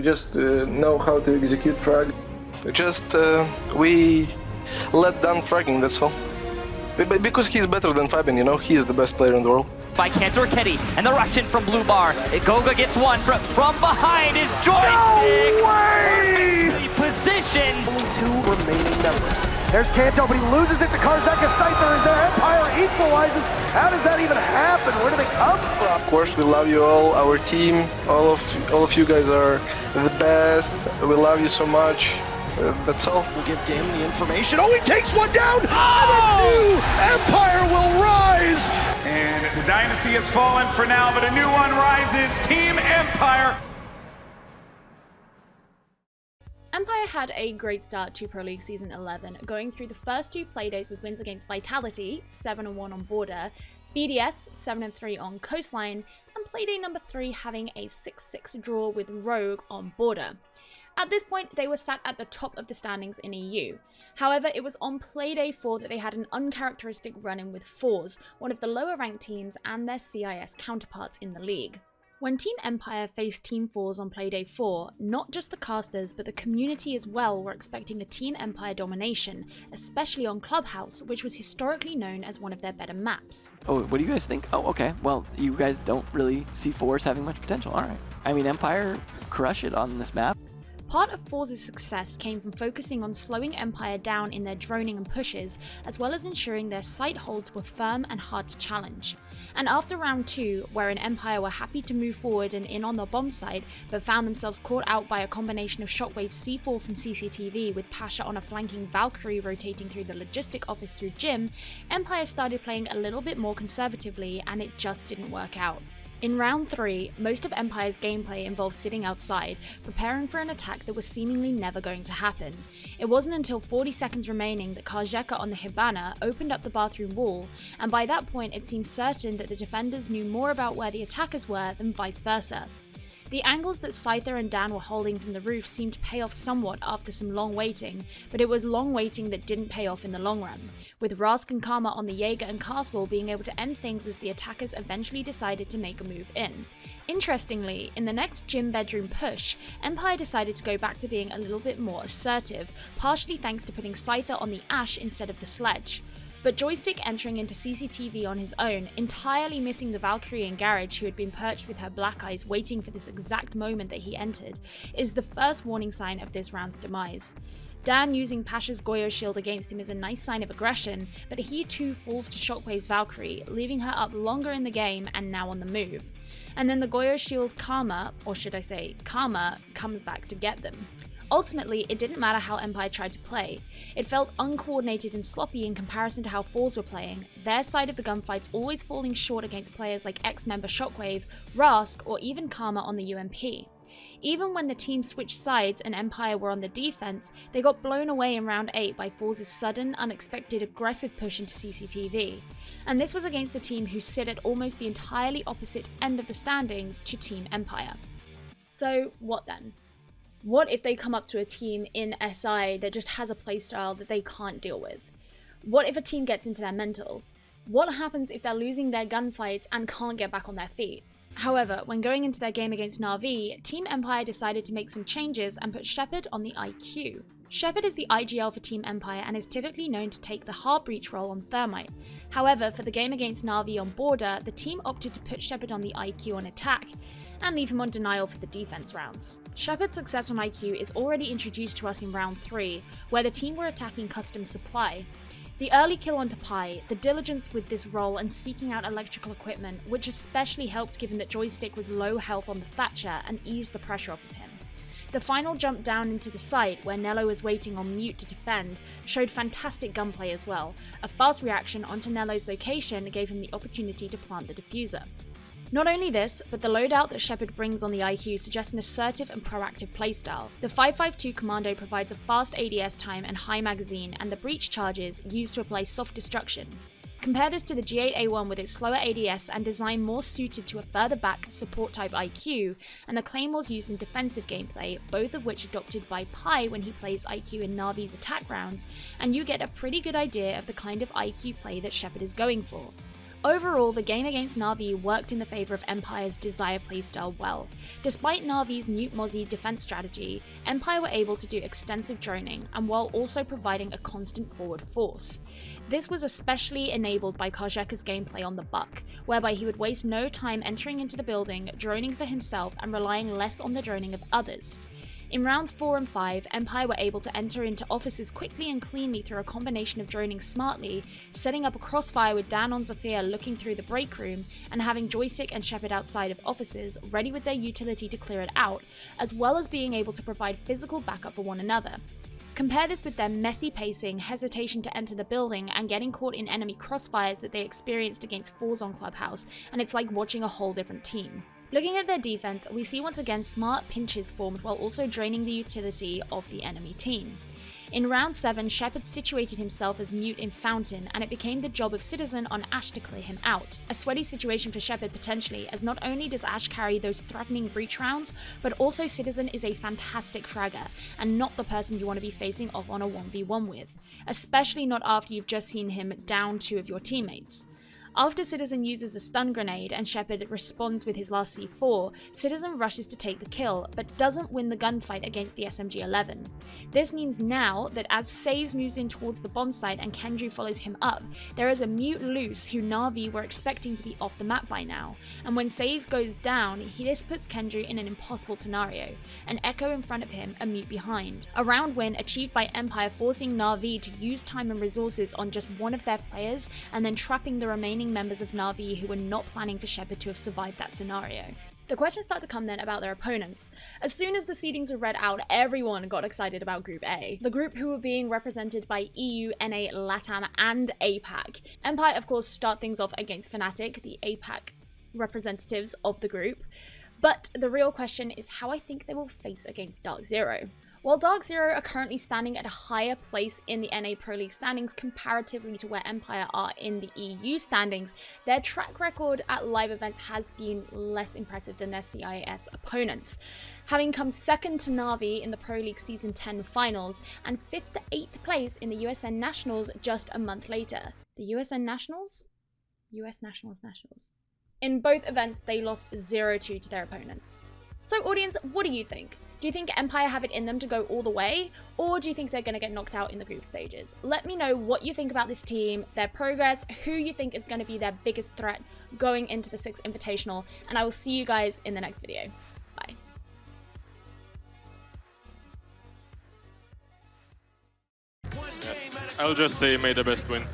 just know how to execute frag. We let Dan fragging, that's all. Because he's better than Fabian, you know, he is the best player in the world. By Cantor Ketty, and the Russian from Blue Bar. Goga gets one from behind his joystick. No way! Perfectly positioned. Only 2 remaining members. There's Kanto, but he loses it to Karzeka Scyther as their Empire equalizes. How does that even happen? Where do they come from? Of course, we love you all, our team. All of you guys are the best. We love you so much. That's all. We'll give Dan the information. Oh, he takes one down! Oh! And a new Empire will rise! And the dynasty has fallen for now, but a new one rises. Team Empire. Empire had a great start to Pro League Season 11, going through the first 2 playdays with wins against Vitality, 7-1 on Border, BDS, 7-3 on Coastline, and playday number 3 having a 6-6 draw with Rogue on Border. At this point, they were sat at the top of the standings in EU. However, it was on Playday 4 that they had an uncharacteristic run-in with Fours, one of the lower-ranked teams and their CIS counterparts in the league. When Team Empire faced Team Fours on Playday 4, not just the casters but the community as well were expecting a Team Empire domination, especially on Clubhouse, which was historically known as one of their better maps. Oh, what do you guys think? Oh, okay. Well, you guys don't really see Fours having much potential. All right. I mean, Empire crush it on this map. Part of Fours' success came from focusing on slowing Empire down in their droning and pushes, as well as ensuring their site holds were firm and hard to challenge. And after round 2, wherein Empire were happy to move forward and in on the bomb side, but found themselves caught out by a combination of Shockwave C4 from CCTV with Pasha on a flanking Valkyrie rotating through the logistic office through Jim, Empire started playing a little bit more conservatively and it just didn't work out. In round 3, most of Empire's gameplay involved sitting outside, preparing for an attack that was seemingly never going to happen. It wasn't until 40 seconds remaining that Karzeka on the Hibana opened up the bathroom wall, and by that point it seemed certain that the defenders knew more about where the attackers were than vice versa. The angles that Scyther and Dan were holding from the roof seemed to pay off somewhat after some long waiting, but it was long waiting that didn't pay off in the long run, with Rask and Karma on the Jaeger and Castle being able to end things as the attackers eventually decided to make a move in. Interestingly, in the next gym bedroom push, Empire decided to go back to being a little bit more assertive, partially thanks to putting Scyther on the Ash instead of the Sledge. But Joystick entering into CCTV on his own, entirely missing the Valkyrie in Garage who had been perched with her black eyes waiting for this exact moment that he entered, is the first warning sign of this round's demise. Dan using Pasha's Goyo shield against him is a nice sign of aggression, but he too falls to Shockwave's Valkyrie, leaving her up longer in the game and now on the move. And then the Goyo shield Karma, or should I say Karma, comes back to get them. Ultimately, it didn't matter how Empire tried to play. It felt uncoordinated and sloppy in comparison to how Fours were playing, their side of the gunfights always falling short against players like ex-member Shockwave, Rask, or even Karma on the UMP. Even when the team switched sides and Empire were on the defense, they got blown away in round 8 by Fours' sudden, unexpected, aggressive push into CCTV. And this was against the team who sit at almost the entirely opposite end of the standings to Team Empire. So, what then? What if they come up to a team in SI that just has a playstyle that they can't deal with? What if a team gets into their mental? What happens if they're losing their gunfights and can't get back on their feet? However, when going into their game against Na'Vi, Team Empire decided to make some changes and put Shepard on the IQ. Shepard is the IGL for Team Empire and is typically known to take the hard breach role on Thermite. However, for the game against Na'Vi on Border, the team opted to put Shepard on the IQ on attack, and leave him on denial for the defense rounds. Shepard's success on IQ is already introduced to us in round 3, where the team were attacking custom supply. The early kill onto Pi, the diligence with this role and seeking out electrical equipment, which especially helped given that Joystick was low health on the Thatcher and eased the pressure off of him. The final jump down into the site, where Nello was waiting on mute to defend, showed fantastic gunplay as well. A fast reaction onto Nello's location gave him the opportunity to plant the diffuser. Not only this, but the loadout that Shepard brings on the IQ suggests an assertive and proactive playstyle. The 5.52 Commando provides a fast ADS time and high magazine, and the breach charges used to apply soft destruction. Compare this to the G8A1 with its slower ADS and design more suited to a further back support type IQ, and the Claymores used in defensive gameplay, both of which adopted by Pi when he plays IQ in Na'Vi's attack rounds, and you get a pretty good idea of the kind of IQ play that Shepard is going for. Overall, the game against Na'Vi worked in the favour of Empire's desired playstyle well. Despite Na'Vi's mute Mozzie defense strategy, Empire were able to do extensive droning, and while also providing a constant forward force. This was especially enabled by Karjeka's gameplay on the Buck, whereby he would waste no time entering into the building, droning for himself and relying less on the droning of others. In rounds 4 and 5, Empire were able to enter into offices quickly and cleanly through a combination of droning smartly, setting up a crossfire with Dan on Zafir looking through the break room, and having Joystick and Shepard outside of offices, ready with their utility to clear it out, as well as being able to provide physical backup for one another. Compare this with their messy pacing, hesitation to enter the building, and getting caught in enemy crossfires that they experienced against Force on Clubhouse, and it's like watching a whole different team. Looking at their defense, we see once again smart pinches formed while also draining the utility of the enemy team. In round 7, Shepard situated himself as mute in Fountain, and it became the job of Citizen on Ashe to clear him out. A sweaty situation for Shepard potentially, as not only does Ashe carry those threatening breach rounds, but also Citizen is a fantastic fragger, and not the person you want to be facing off on a 1v1 with, especially not after you've just seen him down 2 of your teammates. After Citizen uses a stun grenade and Shepard responds with his last C4, Citizen rushes to take the kill, but doesn't win the gunfight against the SMG-11. This means now that as Saves moves in towards the bomb site and Kendrew follows him up, there is a mute loose who Na'Vi were expecting to be off the map by now, and when Saves goes down, this puts Kendrew in an impossible scenario, an Echo in front of him, a mute behind. A round win achieved by Empire forcing Na'Vi to use time and resources on just one of their players, and then trapping the remaining members of Na'Vi who were not planning for Shepard to have survived that scenario. The questions start to come then about their opponents. As soon as the seedings were read out, everyone got excited about Group A, the group who were being represented by EU, NA, LATAM, and APAC. Empire, of course, start things off against Fnatic, the APAC representatives of the group, but the real question is how I think they will face against Dark Zero. While Dark Zero are currently standing at a higher place in the NA Pro League standings comparatively to where Empire are in the EU standings, their track record at live events has been less impressive than their CIS opponents, having come second to Na'Vi in the Pro League Season 10 finals and 5th to 8th place in the USN Nationals just a month later. The USN Nationals? US Nationals. In both events, they lost 0-2 to their opponents. So audience, what do you think? Do you think Empire have it in them to go all the way, or do you think they're going to get knocked out in the group stages? Let me know what you think about this team, their progress, who you think is going to be their biggest threat going into the Six Invitational, and I will see you guys in the next video. Bye. I'll just say may the best win.